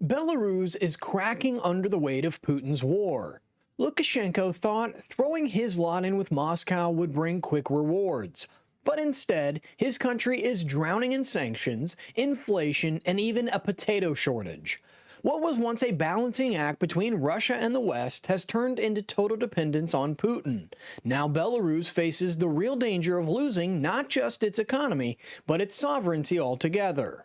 Belarus is cracking under the weight of Putin's war. Lukashenko thought throwing his lot in with Moscow would bring quick rewards. But instead, his country is drowning in sanctions, inflation, and even a potato shortage. What was once a balancing act between Russia and the West has turned into total dependence on Putin. Now Belarus faces the real danger of losing not just its economy, but its sovereignty altogether.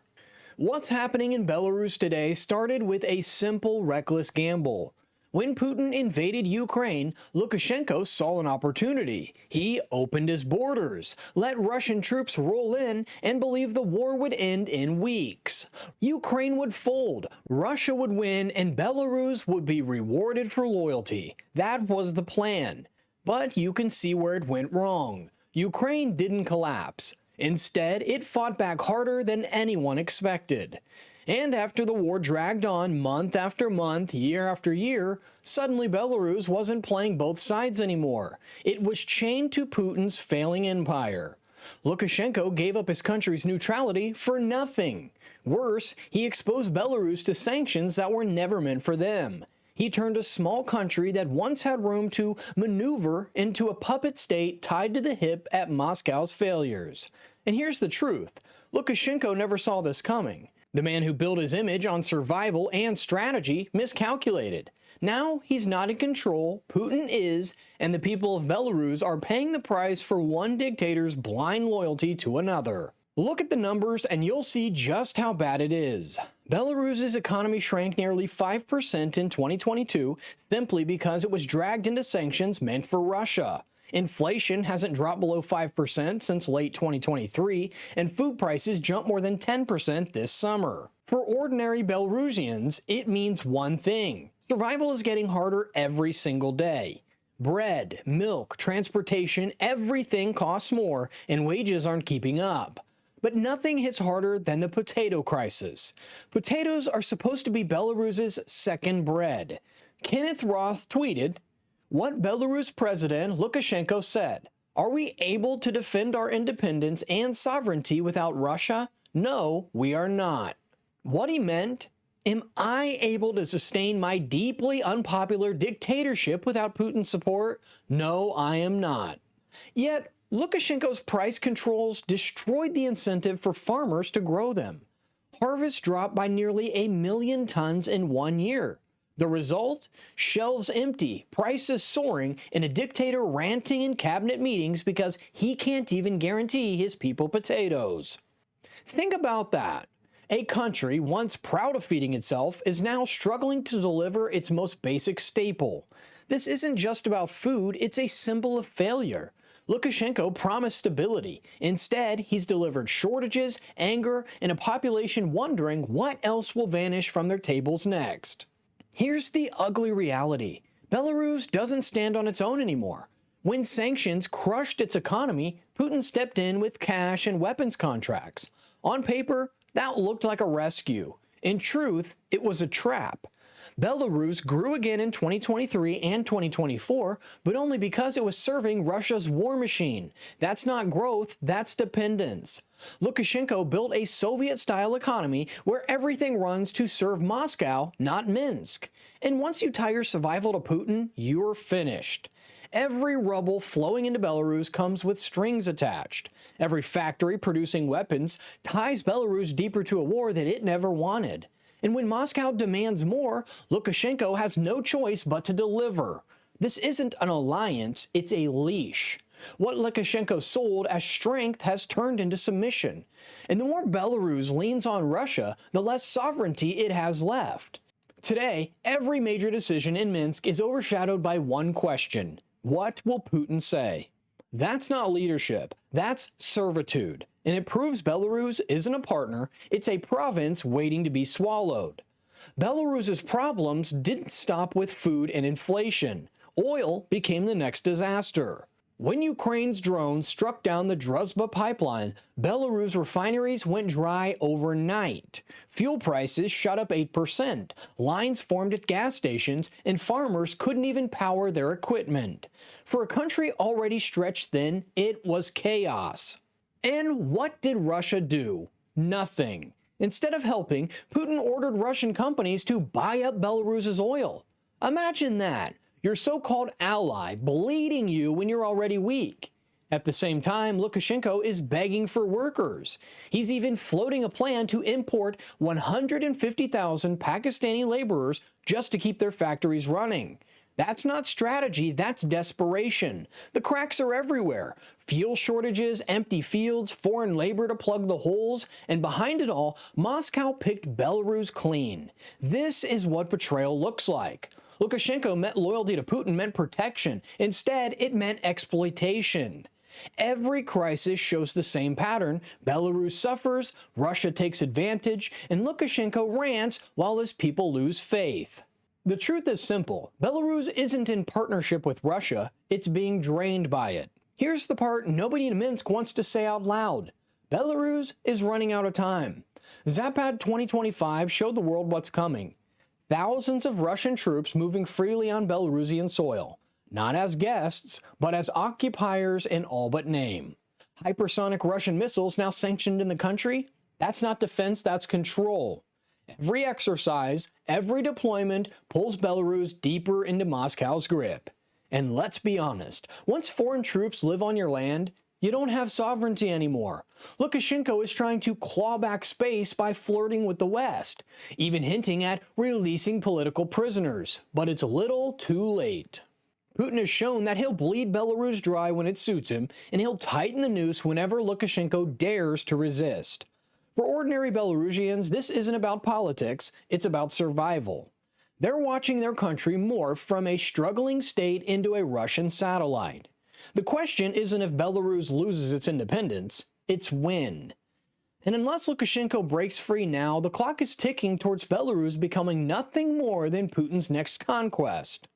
What's happening in Belarus today started with a simple, reckless gamble. When Putin invaded Ukraine, Lukashenko saw an opportunity. He opened his borders, let Russian troops roll in, and believed the war would end in weeks. Ukraine would fold, Russia would win, and Belarus would be rewarded for loyalty. That was the plan. But you can see where it went wrong. Ukraine didn't collapse. Instead, it fought back harder than anyone expected. And after the war dragged on month after month, year after year, suddenly Belarus wasn't playing both sides anymore. It was chained to Putin's failing empire. Lukashenko gave up his country's neutrality for nothing. Worse, he exposed Belarus to sanctions that were never meant for them. He turned a small country that once had room to maneuver into a puppet state tied to the hip at Moscow's failures. And here's the truth. Lukashenko never saw this coming. The man who built his image on survival and strategy miscalculated. Now he's not in control, Putin is, and the people of Belarus are paying the price for one dictator's blind loyalty to another. Look at the numbers and you'll see just how bad it is. Belarus's economy shrank nearly 5% in 2022 simply because it was dragged into sanctions meant for Russia. Inflation hasn't dropped below 5% since late 2023, and food prices jumped more than 10% this summer. For ordinary Belarusians, it means one thing. Survival is getting harder every single day. Bread, milk, transportation, everything costs more, and wages aren't keeping up. But nothing hits harder than the potato crisis. Potatoes are supposed to be Belarus's second bread. Kenneth Roth tweeted, "What Belarus President Lukashenko said, are we able to defend our independence and sovereignty without Russia? No, we are not." What he meant, am I able to sustain my deeply unpopular dictatorship without Putin's support? No, I am not. Yet, Lukashenko's price controls destroyed the incentive for farmers to grow them. Harvests dropped by nearly 1 million tons in 1 year. The result? Shelves empty, prices soaring, and a dictator ranting in cabinet meetings because he can't even guarantee his people potatoes. Think about that. A country once proud of feeding itself is now struggling to deliver its most basic staple. This isn't just about food, it's a symbol of failure. Lukashenko promised stability. Instead, he's delivered shortages, anger, and a population wondering what else will vanish from their tables next. Here's the ugly reality. Belarus doesn't stand on its own anymore. When sanctions crushed its economy, Putin stepped in with cash and weapons contracts. On paper, that looked like a rescue. In truth, it was a trap. Belarus grew again in 2023 and 2024, but only because it was serving Russia's war machine. That's not growth, that's dependence. Lukashenko built a Soviet-style economy where everything runs to serve Moscow, not Minsk. And once you tie your survival to Putin, you're finished. Every rubble flowing into Belarus comes with strings attached. Every factory producing weapons ties Belarus deeper to a war that it never wanted. And when Moscow demands more, Lukashenko has no choice but to deliver. This isn't an alliance, it's a leash. What Lukashenko sold as strength has turned into submission. And the more Belarus leans on Russia, the less sovereignty it has left. Today, every major decision in Minsk is overshadowed by one question. What will Putin say? That's not leadership, that's servitude. And it proves Belarus isn't a partner, it's a province waiting to be swallowed. Belarus's problems didn't stop with food and inflation. Oil became the next disaster. When Ukraine's drones struck down the Druzhba pipeline, Belarus refineries went dry overnight. Fuel prices shot up 8%, lines formed at gas stations, and farmers couldn't even power their equipment. For a country already stretched thin, it was chaos. And what did Russia do? Nothing. Instead of helping, Putin ordered Russian companies to buy up Belarus's oil. Imagine that, your so-called ally bleeding you when you're already weak. At the same time, Lukashenko is begging for workers. He's even floating a plan to import 150,000 Pakistani laborers just to keep their factories running. That's not strategy, that's desperation. The cracks are everywhere. Fuel shortages, empty fields, foreign labor to plug the holes, and behind it all, Moscow picked Belarus clean. This is what betrayal looks like. Lukashenko meant loyalty to Putin meant protection. Instead, it meant exploitation. Every crisis shows the same pattern. Belarus suffers, Russia takes advantage, and Lukashenko rants while his people lose faith. The truth is simple. Belarus isn't in partnership with Russia, it's being drained by it. Here's the part nobody in Minsk wants to say out loud. Belarus is running out of time. Zapad 2025 showed the world what's coming. Thousands of Russian troops moving freely on Belarusian soil. Not as guests, but as occupiers in all but name. Hypersonic Russian missiles now sanctioned in the country? That's not defense, that's control. Every exercise, every deployment pulls Belarus deeper into Moscow's grip. And let's be honest, once foreign troops live on your land, you don't have sovereignty anymore. Lukashenko is trying to claw back space by flirting with the West, even hinting at releasing political prisoners. But it's a little too late. Putin has shown that he'll bleed Belarus dry when it suits him, and he'll tighten the noose whenever Lukashenko dares to resist. For ordinary Belarusians, this isn't about politics, it's about survival. They're watching their country morph from a struggling state into a Russian satellite. The question isn't if Belarus loses its independence, it's when. And unless Lukashenko breaks free now, the clock is ticking towards Belarus becoming nothing more than Putin's next conquest.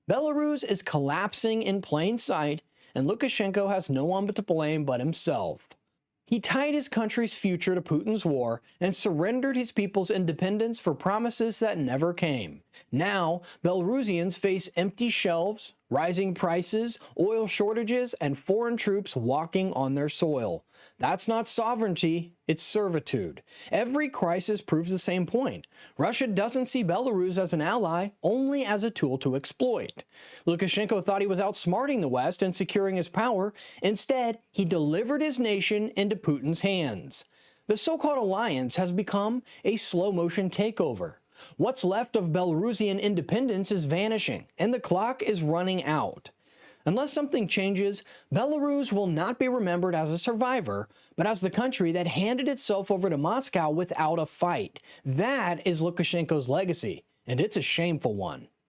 Belarus is collapsing in plain sight, and Lukashenko has no one to blame but himself. He tied his country's future to Putin's war and surrendered his people's independence for promises that never came. Now, Belarusians face empty shelves, rising prices, oil shortages, and foreign troops walking on their soil. That's not sovereignty, it's servitude. Every crisis proves the same point. Russia doesn't see Belarus as an ally, only as a tool to exploit. Lukashenko thought he was outsmarting the West and securing his power. Instead, he delivered his nation into Putin's hands. The so-called alliance has become a slow-motion takeover. What's left of Belarusian independence is vanishing, and the clock is running out. Unless something changes, Belarus will not be remembered as a survivor, but as the country that handed itself over to Moscow without a fight. That is Lukashenko's legacy, and it's a shameful one.